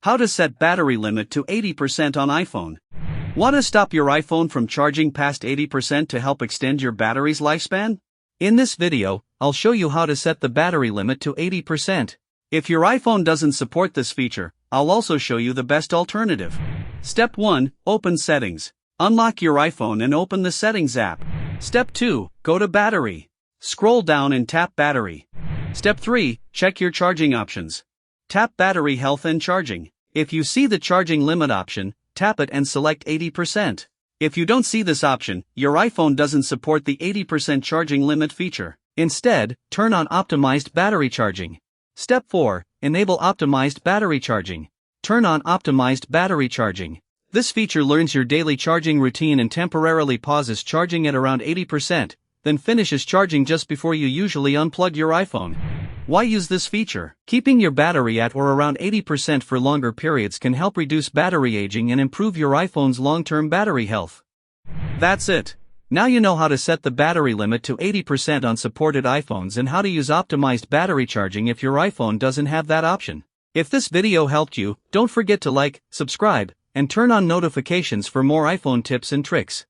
How to set battery limit to 80% on iPhone. Want to stop your iPhone from charging past 80% to help extend your battery's lifespan? In this video, I'll show you how to set the battery limit to 80%. If your iPhone doesn't support this feature, I'll also show you the best alternative. Step 1. Open Settings. Unlock your iPhone and open the Settings app. Step 2. Go to Battery. Scroll down and tap Battery. Step 3. Check your charging options. Tap Battery Health and Charging. If you see the charging limit option, tap it and select 80%. If you don't see this option, your iPhone doesn't support the 80% charging limit feature. Instead, turn on Optimized Battery Charging. Step 4. Enable Optimized Battery Charging. Turn on Optimized Battery Charging. This feature learns your daily charging routine and temporarily pauses charging at around 80%, then finishes charging just before you usually unplug your iPhone. Why use this feature? Keeping your battery at or around 80% for longer periods can help reduce battery aging and improve your iPhone's long-term battery health. That's it. Now you know how to set the battery limit to 80% on supported iPhones and how to use optimized battery charging if your iPhone doesn't have that option. If this video helped you, don't forget to like, subscribe, and turn on notifications for more iPhone tips and tricks.